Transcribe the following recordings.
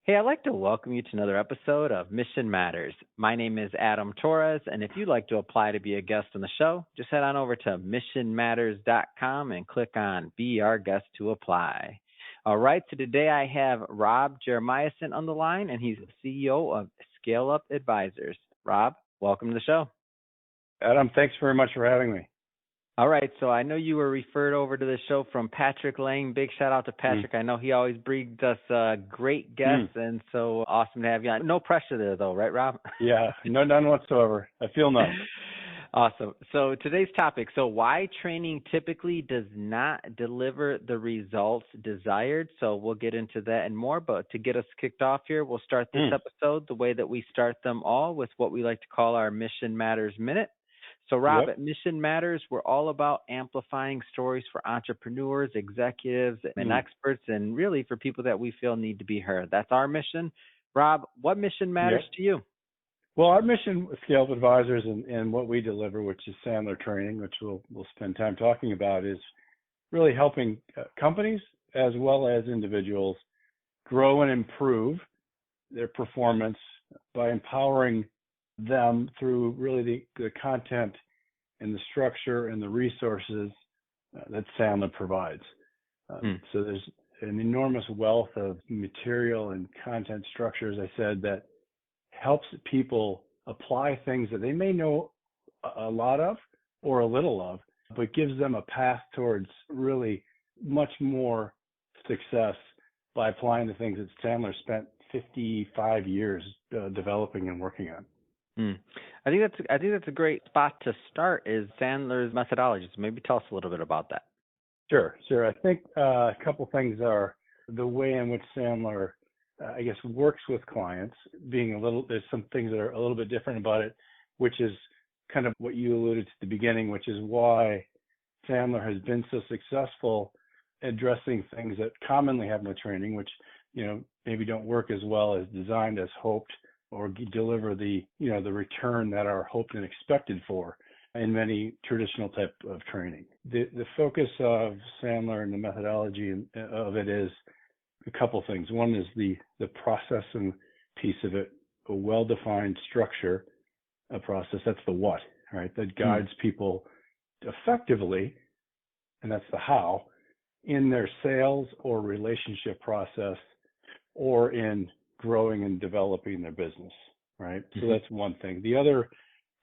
Hey, I'd like to welcome you to another episode of Mission Matters. My name is Adam Torres, and if you'd like to apply to be a guest on the show, just head on over to missionmatters.com and click on Be Our Guest to apply. All right, so today I have Rob Jeremiason on the line, and he's CEO of Scale Up Advisors. Rob, welcome to the show. Adam, thanks very much for having me. All right, so I know you were referred over to the show from Patrick Lang. Big shout out to Patrick. I know he always brings us great guests, and so awesome to have you on. No pressure there, though, right, Rob? Yeah, none whatsoever. I feel none. Awesome. So today's topic, why training typically does not deliver the results desired. So we'll get into that and more, but to get us kicked off here, we'll start this episode the way that we start them all with what we like to call our Mission Matters Minute. So, Rob, at Mission Matters, we're all about amplifying stories for entrepreneurs, executives, and experts, and really for people that we feel need to be heard. That's our mission. Rob, what mission matters to you? Well, our mission with Scale Up Advisors and what we deliver, which is Sandler Training, which we'll spend time talking about, is really helping companies as well as individuals grow and improve their performance by empowering them through really the content and the structure and the resources that Sandler provides. So there's an enormous wealth of material and content structure, as I said, that helps people apply things that they may know a lot of or a little of, but gives them a path towards really much more success by applying the things that Sandler spent 55 years developing and working on. I think that's a great spot to start. Is Sandler's methodology? So maybe tell us a little bit about that. Sure. I think a couple things are the way in which Sandler, works with clients. There's some things that are a little bit different about it, which is kind of what you alluded to at the beginning, which is why Sandler has been so successful addressing things that commonly happen with training, which maybe don't work as well as designed as hoped, or deliver the return that are hoped and expected for in many traditional type of training. The focus of Sandler and the methodology of it is a couple things. One is the process and piece of it, a well-defined structure, a process. That's the what, right? That guides people effectively, and that's the how, in their sales or relationship process, or in growing and developing their business, right? So that's one thing. The other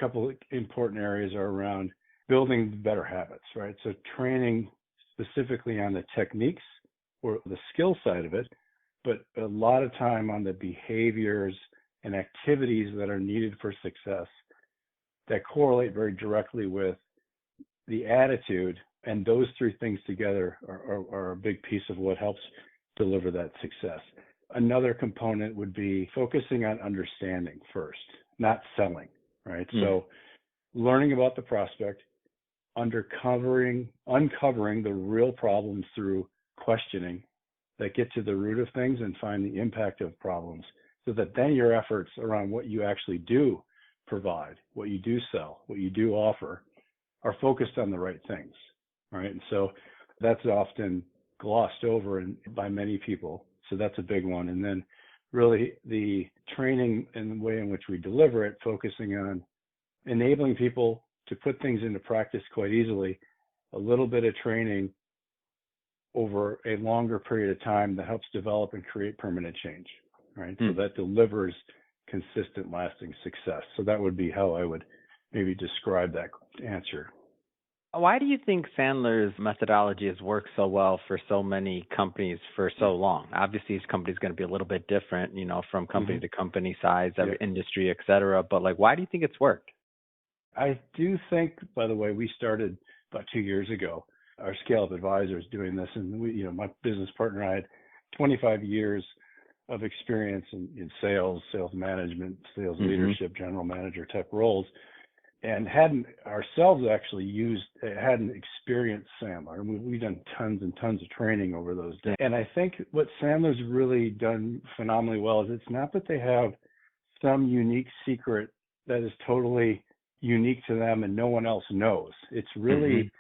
couple of important areas are around building better habits, right? So training specifically on the techniques or the skill side of it, but a lot of time on the behaviors and activities that are needed for success that correlate very directly with the attitude. And those three things together are a big piece of what helps deliver that success. Another component would be focusing on understanding first, not selling, right? So learning about the prospect, uncovering the real problems through questioning that get to the root of things and find the impact of problems, so that then your efforts around what you actually do provide, what you do sell, what you do offer, are focused on the right things, right? And so that's often glossed over by many people. So that's a big one. And then really the training and the way in which we deliver it, focusing on enabling people to put things into practice quite easily, a little bit of training over a longer period of time that helps develop and create permanent change, right? So that delivers consistent, lasting success. So that would be how I would maybe describe that answer. Why do you think Sandler's methodology has worked so well for so many companies for so long? Obviously, each company is going to be a little bit different, from company to company, size, every industry, et cetera. But why do you think it's worked? I do think, by the way, we started about 2 years ago, our Scale Up Advisors doing this. And we, my business partner and I had 25 years of experience in sales management, sales leadership, general manager type roles, and hadn't experienced Sandler. And we've done tons and tons of training over those days. And I think what Sandler's really done phenomenally well is it's not that they have some unique secret that is totally unique to them and no one else knows. It's really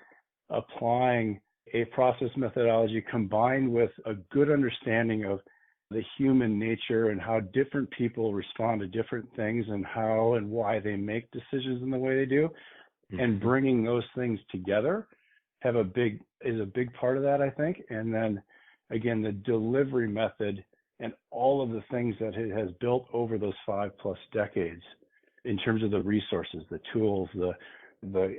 applying a process methodology combined with a good understanding of the human nature and how different people respond to different things and how and why they make decisions in the way they do. And bringing those things together is a big part of that, I think. And then again, the delivery method and all of the things that it has built over those 5+ decades in terms of the resources, the tools, the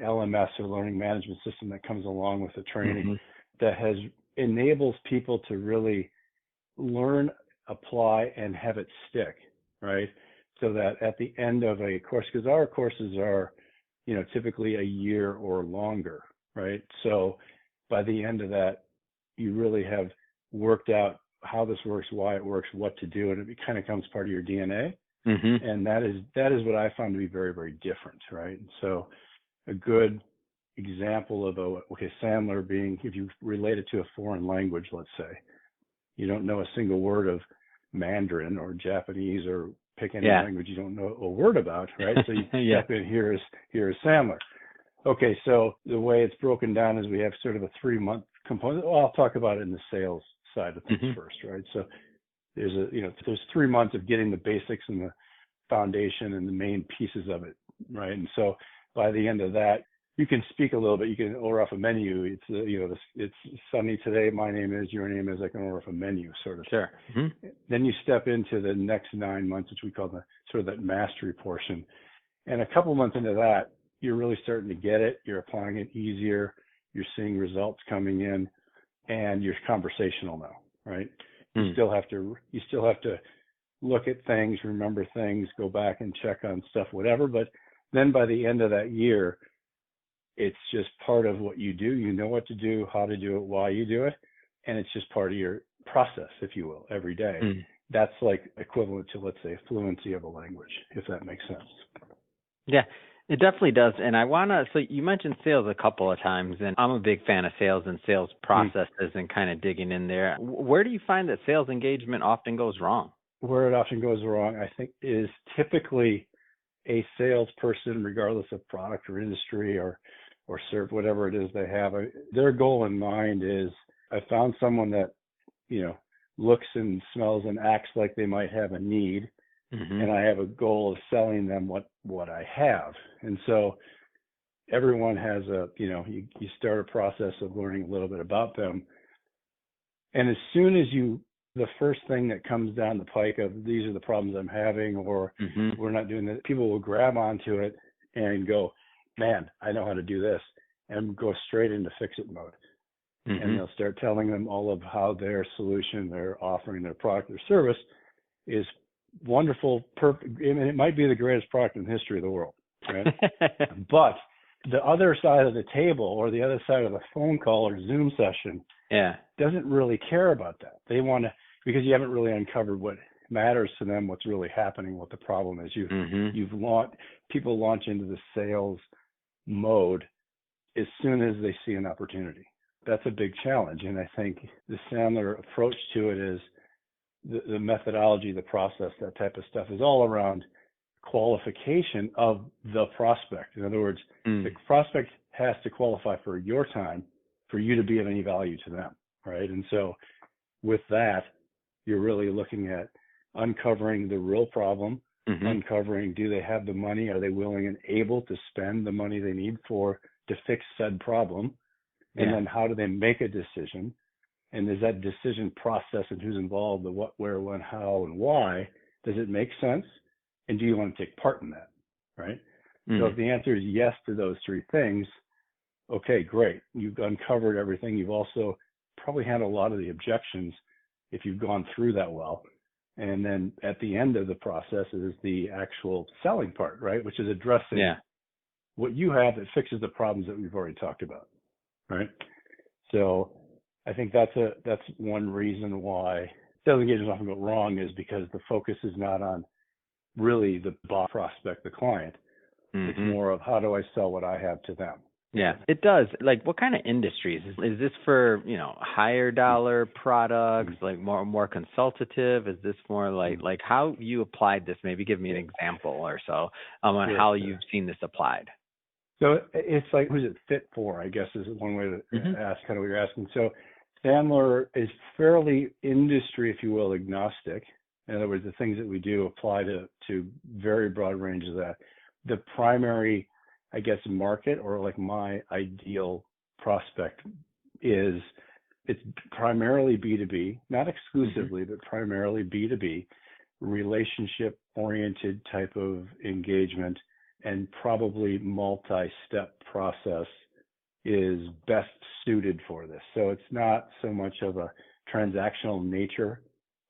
LMS or learning management system that comes along with the training that enables people to really learn, apply, and have it stick, right? So that at the end of a course, because our courses are, typically a year or longer, right? So by the end of that, you really have worked out how this works, why it works, what to do, and it kind of becomes part of your DNA. And that is what I found to be very, very different, right? So a good example of Sandler being, if you relate it to a foreign language, let's say, you don't know a single word of Mandarin or Japanese or pick any language you don't know a word about, right? So you step in, here is Sandler. Okay, so the way it's broken down is we have sort of a 3-month component. Well, I'll talk about it in the sales side of things first, right? So there's 3 months of getting the basics and the foundation and the main pieces of it, right? And so by the end of that, you can speak a little bit. You can order off a menu. It's Sunny today. My name is, your name is. I can order off a menu, sort of. Sure. Then you step into the next 9 months, which we call the sort of that mastery portion. And a couple months into that, you're really starting to get it. You're applying it easier. You're seeing results coming in, and you're conversational now, right? You still have to look at things, remember things, go back and check on stuff, whatever. But then by the end of that year, it's just part of what you do. You know what to do, how to do it, why you do it. And it's just part of your process, if you will, every day. That's like equivalent to, let's say, fluency of a language, if that makes sense. Yeah, it definitely does. And so you mentioned sales a couple of times, and I'm a big fan of sales and sales processes and kind of digging in there. Where do you find that sales engagement often goes wrong? Where it often goes wrong, I think, is typically a salesperson, regardless of product or industry or serve whatever it is they have. Their goal in mind is, I found someone that, looks and smells and acts like they might have a need, and I have a goal of selling them what I have. And so everyone has you start a process of learning a little bit about them. And as soon as the first thing that comes down the pike of, these are the problems I'm having, or we're not doing that, people will grab onto it and go, man, I know how to do this, and go straight into fix-it mode. And they'll start telling them all of how their solution, their offering, their product, their service is wonderful, perfect. I mean, it might be the greatest product in the history of the world, right? But the other side of the table, or the other side of the phone call or Zoom session, doesn't really care about that. They want to, because you haven't really uncovered what matters to them, what's really happening, what the problem is. People launch into the sales mode as soon as they see an opportunity. That's a big challenge. And I think the Sandler approach to it is the methodology, the process, that type of stuff is all around qualification of the prospect. In other words, the prospect has to qualify for your time for you to be of any value to them, right? And so with that, you're really looking at uncovering the real problem, uncovering, do they have the money? Are they willing and able to spend the money they need to fix said problem? And then how do they make a decision? And is that decision process and who's involved, the what, where, when, how, and why, does it make sense? And do you want to take part in that, right? So if the answer is yes to those three things, okay, great. You've uncovered everything. You've also probably had a lot of the objections if you've gone through that well. And then at the end of the process is the actual selling part, right? Which is addressing what you have that fixes the problems that we've already talked about, right? So I think that's one reason why sales engagements often go wrong, is because the focus is not on really the prospect, the client. It's more of, how do I sell what I have to them? Yeah, it does. Like, what kind of industries? Is this for, higher dollar products, like more consultative? Is this more like how you applied this? Maybe give me an example or so on how you've seen this applied. So it's like, who's it fit for, I guess, is one way to ask kind of what you're asking. So Sandler is fairly industry, if you will, agnostic. In other words, the things that we do apply to very broad range of that. The primary, I guess, market, or like my ideal prospect, is it's primarily B2B, not exclusively, but primarily B2B, relationship oriented type of engagement, and probably multi-step process is best suited for this. So it's not so much of a transactional nature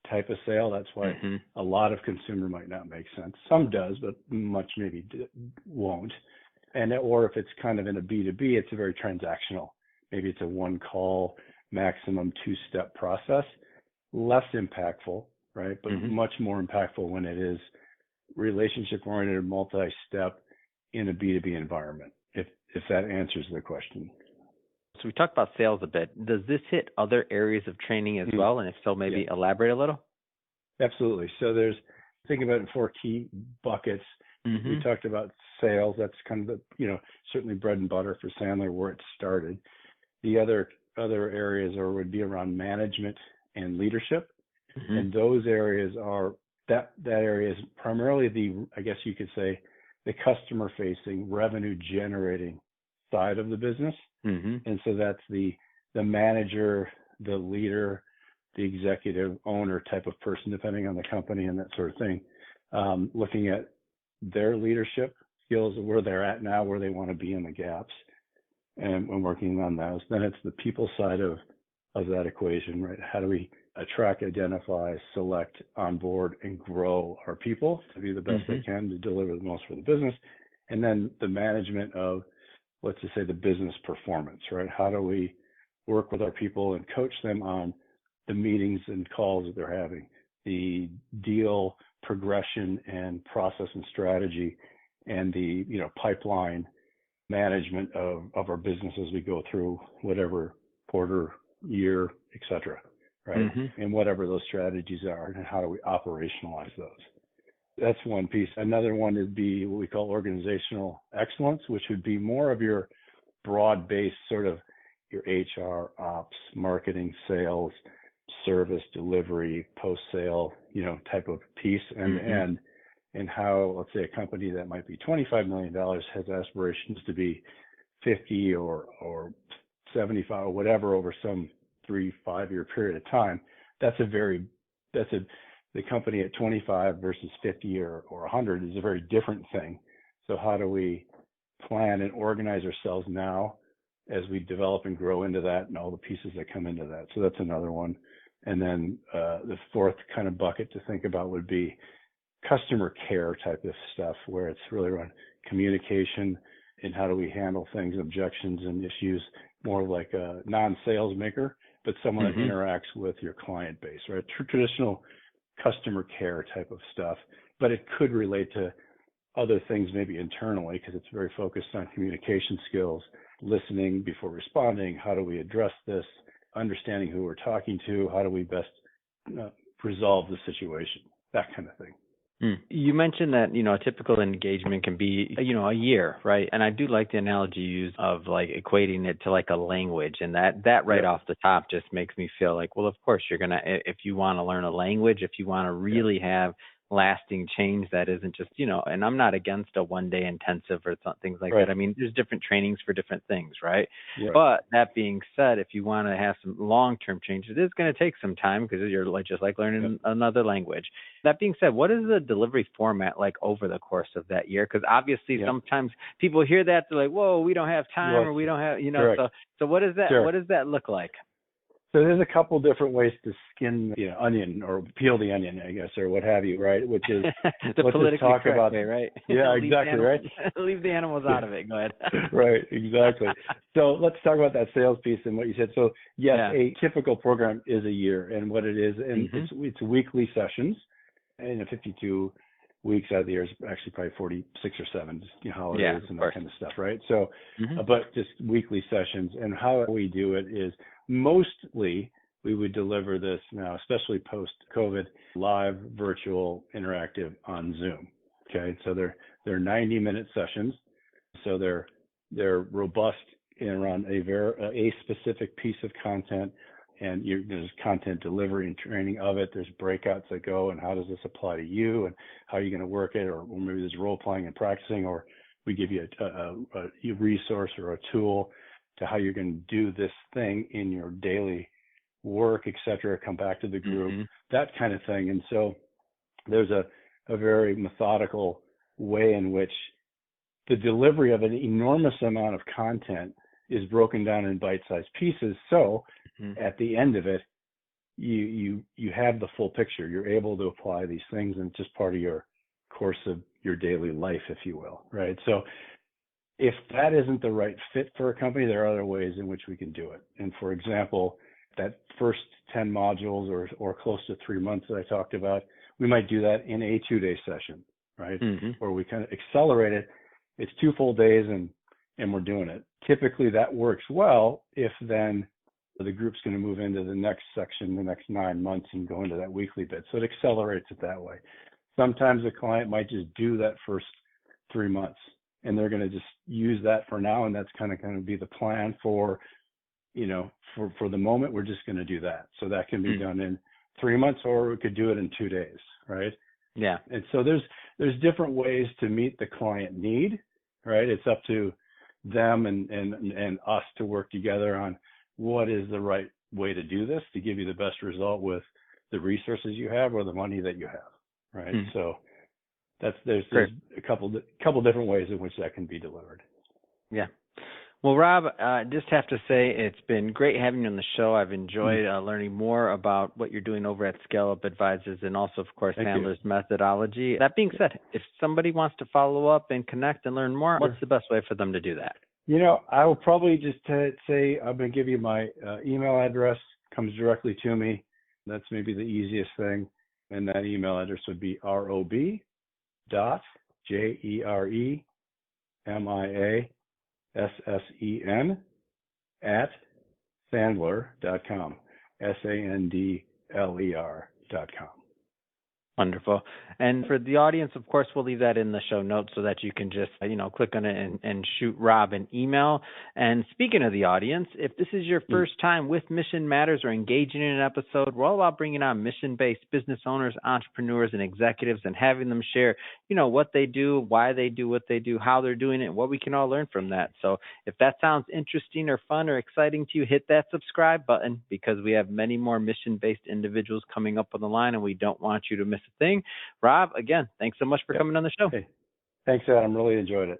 type of sale. That's why a lot of consumer might not make sense. Some does, but much maybe won't. And or if it's kind of in a B2B, it's a very transactional. Maybe it's a one call, maximum two-step process. Less impactful, right? But much more impactful when it is relationship-oriented, multi-step in a B2B environment, if that answers the question. So we talked about sales a bit. Does this hit other areas of training as well? And if so, maybe elaborate a little? Absolutely. So think about it in four key buckets. We talked about sales. That's kind of the, certainly bread and butter for Sandler, where it started. The other areas would be around management and leadership. And those areas that area is primarily I guess you could say, the customer facing, revenue generating side of the business. And so that's the manager, the leader, the executive owner type of person, depending on the company and that sort of thing, looking at their leadership skills, where they're at now, where they want to be in the gaps, and working on those. Then it's the people side of that equation, right? How do we attract, identify, select, onboard, and grow our people to be the best they can to deliver the most for the business? And then the management of, let's just say, the business performance, right? How do we work with our people and coach them on the meetings and calls that they're having, the deal progression and process and strategy, and the pipeline management of our business as we go through whatever quarter, year, et cetera, right? And whatever those strategies are, and how do we operationalize those? That's one piece. Another one would be what we call organizational excellence, which would be more of your broad-based sort of your HR, ops, marketing, sales, service, delivery, post-sale, type of piece. And how, let's say, a company that might be $25 million has aspirations to be 50 or 75 or whatever over some 3-5 year period of time. The company at 25 versus 50 or 100 is a very different thing. So how do we plan and organize ourselves now as we develop and grow into that, and all the pieces that come into that? So that's another one. And then the fourth kind of bucket to think about would be customer care type of stuff, where it's really around communication and how do we handle things, objections and issues, more like a non-sales maker, but someone that interacts with your client base, right? Traditional customer care type of stuff, but it could relate to other things maybe internally, because it's very focused on communication skills, listening before responding, how do we address this, understanding who we're talking to, how do we best resolve the situation, that kind of thing. You mentioned that, a typical engagement can be, a year, right? And I do like the analogy you use of like equating it to like a language. And that right off the top just makes me feel like, well, of course if you want to learn a language, if you want to really have lasting change that isn't just, and I'm not against a one-day intensive or things like that. I mean, there's different trainings for different things, right? But that being said, if you want to have some long-term change, it is going to take some time, because you're just like learning another language. That being said, what is the delivery format like over the course of that year? Because obviously sometimes people hear that, they're like, whoa, we don't have time, or we don't have, so what is that? What does that look like? So there's a couple different ways to skin the onion, or peel the onion, I guess, or what have you, right? Which is the politically correct way, right? Yeah, exactly, right? Leave the animals out of it. Go ahead. Right, exactly. So let's talk about that sales piece and what you said. So yes, a typical program is a year, and what it is, and it's weekly sessions, and 52 weeks out of the year is actually probably 46 or 7, holidays and that kind of stuff, right? So, but just weekly sessions, and how we do it is mostly we would deliver this now, especially post-COVID, live, virtual, interactive on Zoom. Okay, so they're 90-minute sessions, so they're robust in around a specific piece of content, and there's content delivery and training of it. There's breakouts that go, and how does this apply to you, and how are you going to work it, or maybe there's role playing and practicing, or we give you a resource or a tool to how you're going to do this thing in your daily work, et cetera, come back to the group, that kind of thing. And so there's a very methodical way in which the delivery of an enormous amount of content is broken down in bite-sized pieces. So at the end of it, you have the full picture. You're able to apply these things, and it's just part of your course of your daily life, if you will, right? So if that isn't the right fit for a company, there are other ways in which we can do it. And for example, that first 10 modules or close to 3 months that I talked about, we might do that in a 2-day session, right? Where we kind of accelerate it. It's 2 full days and we're doing it. Typically that works well if then the group's going to move into the next section, the next 9 months, and go into that weekly bit. So it accelerates it that way. Sometimes a client might just do that first 3 months, and they're going to just use that for now, and that's kind of going to be the plan for, for the moment. We're just going to do that. So that can be done in 3 months, or we could do it in 2 days, right? Yeah. And so there's different ways to meet the client need, right? It's up to them and us to work together on what is the right way to do this to give you the best result with the resources you have or the money that you have, right? So there's a couple different ways in which that can be delivered. Yeah. Well, Rob, just have to say it's been great having you on the show. I've enjoyed learning more about what you're doing over at Scale Up Advisors, and also, of course, Sandler's methodology. That being said, if somebody wants to follow up and connect and learn more, what's the best way for them to do that? I will probably just say I'm going to give you my email address. Comes directly to me. That's maybe the easiest thing. And that email address would be rob.jeremiassen@sandler.com. SANDLER.com. Wonderful. And for the audience, of course, we'll leave that in the show notes so that you can just, click on it and shoot Rob an email. And speaking of the audience, if this is your first time with Mission Matters or engaging in an episode, we're all about bringing on mission-based business owners, entrepreneurs, and executives and having them share, what they do, why they do what they do, how they're doing it, and what we can all learn from that. So if that sounds interesting or fun or exciting to you, hit that subscribe button, because we have many more mission-based individuals coming up on the line, and we don't want you to miss a thing. Rob, again, thanks so much for coming on the show. Hey, thanks, Adam. Really enjoyed it.